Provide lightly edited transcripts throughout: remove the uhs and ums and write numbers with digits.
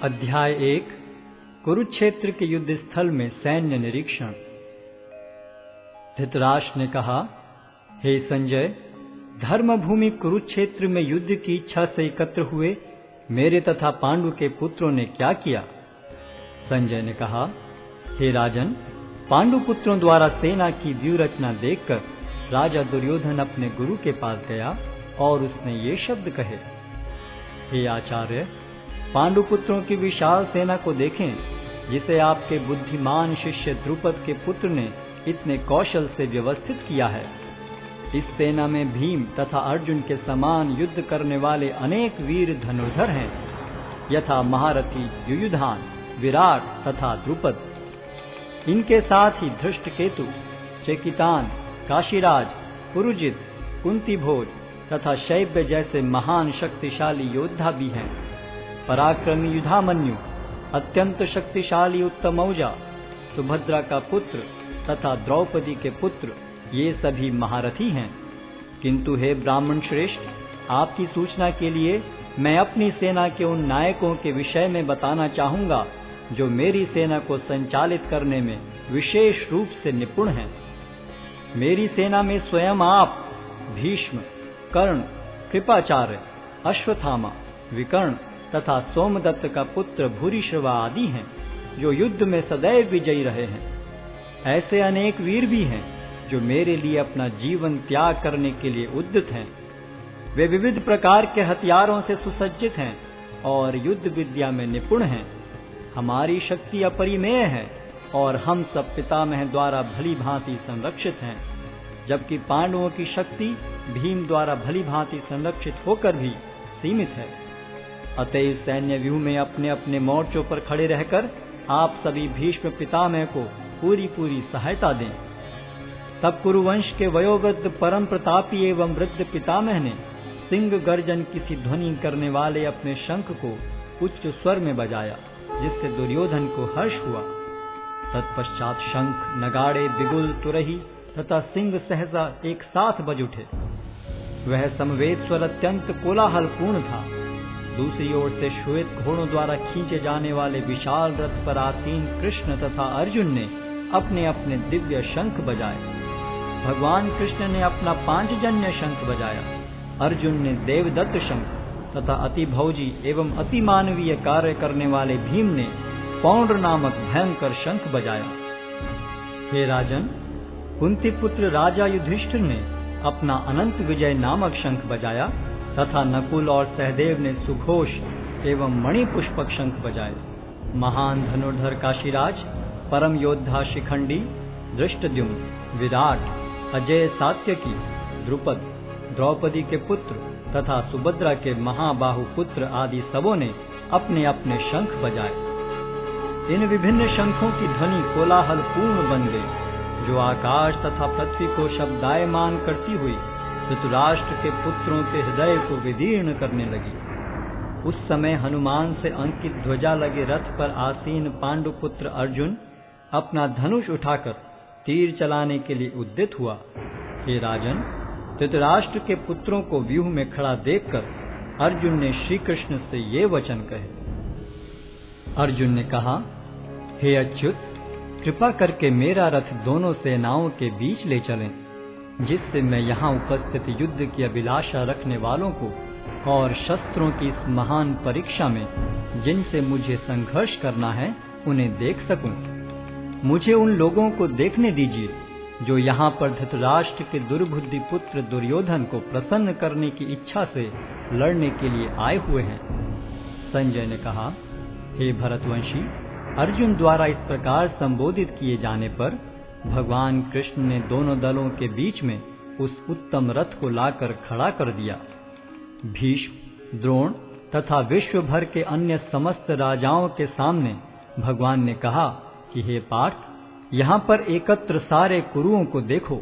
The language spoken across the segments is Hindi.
अध्याय 1 कुरुक्षेत्र के युद्ध स्थल में सैन्य निरीक्षण। धृतराष्ट्र ने कहा, हे संजय, धर्मभूमि कुरुक्षेत्र में युद्ध की इच्छा से एकत्र हुए मेरे तथा पांडु के पुत्रों ने क्या किया? संजय ने कहा, हे राजन, पांडु पुत्रों द्वारा सेना की व्यूहरचना देखकर राजा दुर्योधन अपने गुरु के पास गया और उसने ये शब्द कहे, हे आचार्य, पांडु पुत्रों की विशाल सेना को देखें, जिसे आपके बुद्धिमान शिष्य द्रुपद के पुत्र ने इतने कौशल से व्यवस्थित किया है। इस सेना में भीम तथा अर्जुन के समान युद्ध करने वाले अनेक वीर धनुर्धर हैं, यथा महारथी युयुधान, विराट तथा द्रुपद। इनके साथ ही धृष्टकेतु, चेकितान, काशीराज, पुरुजित, कुंतीभोज तथा शैब्य जैसे महान शक्तिशाली योद्धा भी हैं। पराक्रमी युधामन्यु, अत्यंत शक्तिशाली उत्तमौजा, सुभद्रा का पुत्र तथा द्रौपदी के पुत्र, ये सभी महारथी हैं। किंतु हे ब्राह्मण श्रेष्ठ, आपकी सूचना के लिए मैं अपनी सेना के उन नायकों के विषय में बताना चाहूंगा जो मेरी सेना को संचालित करने में विशेष रूप से निपुण हैं। मेरी सेना में स्वयं आप, भीष्म, कर्ण, कृपाचार्य, अश्वत्थामा, विकर्ण तथा सोमदत्त का पुत्र भूरिश्रवा आदि हैं, जो युद्ध में सदैव विजयी रहे हैं। ऐसे अनेक वीर भी हैं जो मेरे लिए अपना जीवन त्याग करने के लिए उद्यत हैं। वे विविध प्रकार के हथियारों से सुसज्जित हैं और युद्ध विद्या में निपुण हैं। हमारी शक्ति अपरिमेय है और हम सब पितामह द्वारा भली भांति संरक्षित हैं, जबकि पांडवों की शक्ति भीम द्वारा भली भांति संरक्षित होकर भी सीमित है। अतएव सैन्य व्यूह में अपने अपने मोर्चों पर खड़े रहकर आप सभी भीष्म पितामह को पूरी सहायता दें। तब कुरुवंश के वयोवृद्ध परम प्रतापी एवं वृद्ध पितामह ने सिंह गर्जन की ध्वनि करने वाले अपने शंख को उच्च स्वर में बजाया, जिससे दुर्योधन को हर्ष हुआ। तत्पश्चात शंख, नगाड़े, बिगुल, तुरही तथा सिंह सहसा एक साथ बज उठे। वह समवेत स्वर अत्यंत कोलाहलपूर्ण था। दूसरी ओर से श्वेत घोड़ों द्वारा खींचे जाने वाले विशाल रथ पर आसीन कृष्ण तथा अर्जुन ने अपने अपने दिव्य शंख बजाए। भगवान कृष्ण ने अपना पांचजन्य शंख बजाया, अर्जुन ने देवदत्त शंख तथा अति भौजी एवं अति मानवीय कार्य करने वाले भीम ने पौंड्र नामक भयंकर शंख बजाया। हे राजन, कुंती पुत्र राजा युधिष्ठिर ने अपना अनंत विजय नामक शंख बजाया तथा नकुल और सहदेव ने सुघोष एवं मणिपुष्पक शंख बजाए। महान धनुर्धर काशीराज, परम योद्धा शिखंडी, धृष्टद्युम्न, विराट, अजय सात्यकी, द्रुपद, द्रौपदी के पुत्र तथा सुभद्रा के महाबाहु पुत्र आदि सबों ने अपने अपने शंख बजाए। इन विभिन्न शंखों की ध्वनि कोलाहल पूर्ण बन गई, जो आकाश तथा पृथ्वी को शब्दायमान करती हुई धृतराष्ट्र के पुत्रों के हृदय को विदीर्ण करने लगी। उस समय हनुमान से अंकित ध्वजा लगे रथ पर आसीन पांडुपुत्र अर्जुन अपना धनुष उठाकर तीर चलाने के लिए उद्यत हुआ। हे राजन, धृतराष्ट्र के पुत्रों को व्यूह में खड़ा देखकर अर्जुन ने श्री कृष्ण से ये वचन कहे। अर्जुन ने कहा, हे अच्युत, कृपा करके मेरा रथ दोनों सेनाओं के बीच ले चलें, जिससे मैं यहाँ उपस्थित युद्ध की अभिलाषा रखने वालों को और शस्त्रों की इस महान परीक्षा में जिनसे मुझे संघर्ष करना है उन्हें देख सकूं। मुझे उन लोगों को देखने दीजिए जो यहाँ पर धृतराष्ट्र के दुर्बुद्धि पुत्र दुर्योधन को प्रसन्न करने की इच्छा से लड़ने के लिए आए हुए हैं। संजय ने कहा, हे भरतवंशी, अर्जुन द्वारा इस प्रकार संबोधित किए जाने पर भगवान कृष्ण ने दोनों दलों के बीच में उस उत्तम रथ को लाकर खड़ा कर दिया। भीष्म, द्रोण तथा विश्व भर के अन्य समस्त राजाओं के सामने भगवान ने कहा कि हे पार्थ, यहाँ पर एकत्र सारे कुरुओं को देखो।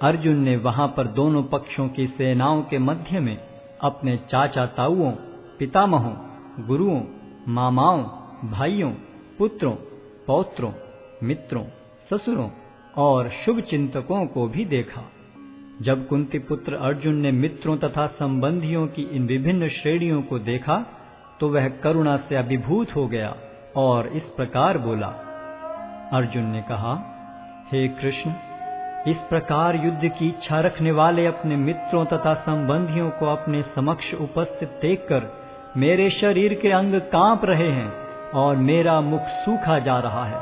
अर्जुन ने वहां पर दोनों पक्षों की सेनाओं के मध्य में अपने चाचा ताऊओं, पितामहों, गुरुओं, मामाओं, भाइयों, पुत्रों, पौत्रों, मित्रों, ससुरों और शुभ चिंतकों को भी देखा। जब कुंती पुत्र अर्जुन ने मित्रों तथा संबंधियों की इन विभिन्न श्रेणियों को देखा तो वह करुणा से अभिभूत हो गया और इस प्रकार बोला। अर्जुन ने कहा, हे कृष्ण, इस प्रकार युद्ध की इच्छा रखने वाले अपने मित्रों तथा संबंधियों को अपने समक्ष उपस्थित देखकर मेरे शरीर के अंग कांप रहे हैं और मेरा मुख सूखा जा रहा है।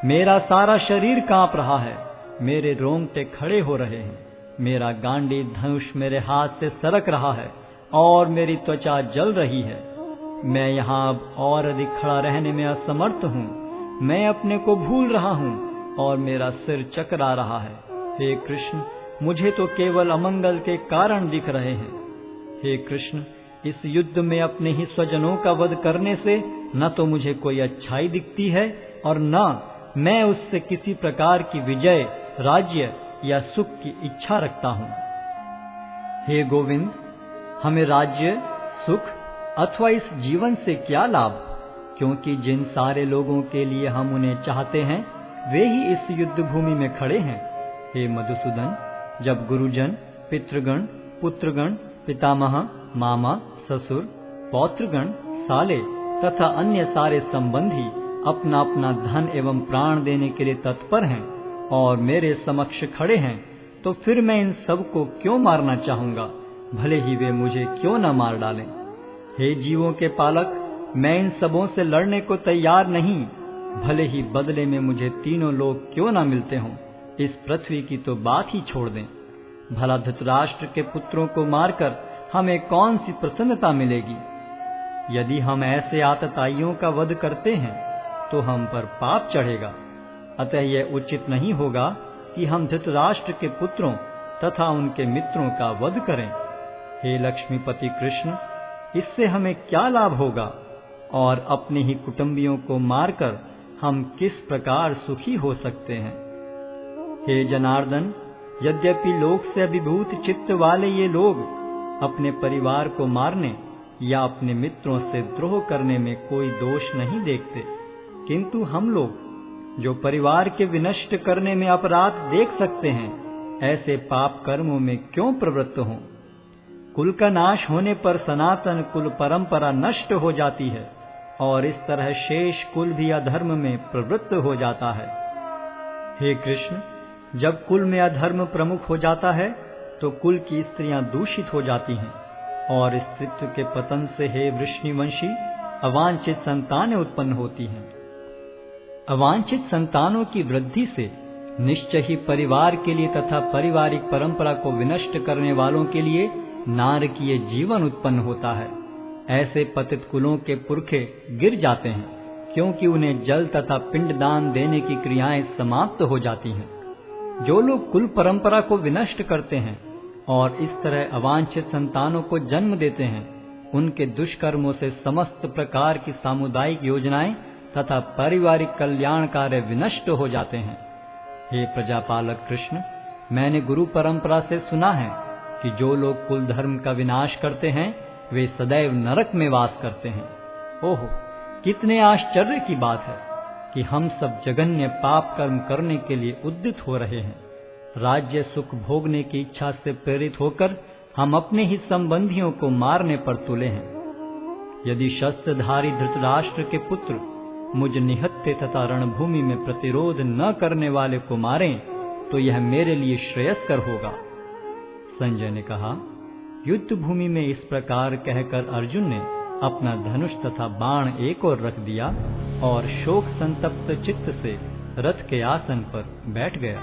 मेरा सारा शरीर कांप रहा है, मेरे रोंगटे खड़े हो रहे हैं, मेरा गांडी धनुष मेरे हाथ से सरक रहा है और मेरी त्वचा जल रही है। मैं यहाँ अब और अधिक खड़ा रहने में असमर्थ हूँ। मैं अपने को भूल रहा हूँ और मेरा सिर चकरा रहा है। हे कृष्ण, मुझे तो केवल अमंगल के कारण दिख रहे हैं। हे कृष्ण, इस युद्ध में अपने ही स्वजनों का वध करने से न तो मुझे कोई अच्छाई दिखती है और न मैं उससे किसी प्रकार की विजय, राज्य या सुख की इच्छा रखता हूँ। हे गोविंद, हमें राज्य, सुख अथवा इस जीवन से क्या लाभ, क्योंकि जिन सारे लोगों के लिए हम उन्हें चाहते हैं वे ही इस युद्ध भूमि में खड़े हैं। हे मधुसूदन, जब गुरुजन, पितृगण, पुत्रगण, पितामह, मामा, ससुर, पौत्रगण, साले तथा अन्य सारे संबंधी अपना अपना धन एवं प्राण देने के लिए तत्पर हैं और मेरे समक्ष खड़े हैं, तो फिर मैं इन सब को क्यों मारना चाहूंगा, भले ही वे मुझे क्यों न मार डालें। हे जीवों के पालक, मैं इन सबों से लड़ने को तैयार नहीं, भले ही बदले में मुझे तीनों लोग क्यों न मिलते हों। इस पृथ्वी की तो बात ही छोड़ दें। भला धृतराष्ट्र के पुत्रों को मारकर हमें कौन सी प्रसन्नता मिलेगी। यदि हम ऐसे आतताइयों का वध करते हैं तो हम पर पाप चढ़ेगा। अतः यह उचित नहीं होगा कि हम धृतराष्ट्र के पुत्रों तथा उनके मित्रों का वध करें। हे लक्ष्मीपति कृष्ण, इससे हमें क्या लाभ होगा और अपने ही कुटुंबियों को मारकर हम किस प्रकार सुखी हो सकते हैं। हे जनार्दन, यद्यपि लोक से अभिभूत चित्त वाले ये लोग अपने परिवार को मारने या अपने मित्रों से द्रोह करने में कोई दोष नहीं देखते, किंतु हम लोग जो परिवार के विनष्ट करने में अपराध देख सकते हैं, ऐसे पाप कर्मों में क्यों प्रवृत्त हों। कुल का नाश होने पर सनातन कुल परंपरा नष्ट हो जाती है और इस तरह शेष कुल भी अधर्म में प्रवृत्त हो जाता है। हे कृष्ण, जब कुल में अधर्म प्रमुख हो जाता है तो कुल की स्त्रियां दूषित हो जाती हैं और स्त्रीत्व के पतन से हे वृष्णिवंशी अवांछित संतानें उत्पन्न होती हैं। अवांछित संतानों की वृद्धि से निश्चय ही परिवार के लिए तथा पारिवारिक परंपरा को विनष्ट करने वालों के लिए नारकीय जीवन उत्पन्न होता है। ऐसे पतित कुलों के पुरखे गिर जाते हैं, क्योंकि उन्हें जल तथा पिंडदान देने की क्रियाएं समाप्त हो जाती हैं। जो लोग कुल परंपरा को विनष्ट करते हैं और इस तरह अवांछित संतानों को जन्म देते हैं, उनके दुष्कर्मों से समस्त प्रकार की सामुदायिक योजनाएं तथा पारिवारिक कल्याण कार्य विनष्ट हो जाते हैं। हे प्रजापालक कृष्ण, मैंने गुरु परंपरा से सुना है कि जो लोग कुल धर्म का विनाश करते हैं वे सदैव नरक में वास करते हैं। ओहो, कितने आश्चर्य की बात है कि हम सब जघन्य पाप कर्म करने के लिए उद्यत हो रहे हैं। राज्य सुख भोगने की इच्छा से प्रेरित होकर हम अपने ही संबंधियों को मारने पर तुले हैं। यदि शस्त्रधारी धृतराष्ट्र के पुत्र मुझ निहत्थे तथा रणभूमि में प्रतिरोध न करने वाले को मारें तो यह मेरे लिए श्रेयस्कर होगा। संजय ने कहा, युद्ध भूमि में इस प्रकार कहकर अर्जुन ने अपना धनुष तथा बाण एक ओर रख दिया और शोक संतप्त चित्त से रथ के आसन पर बैठ गया।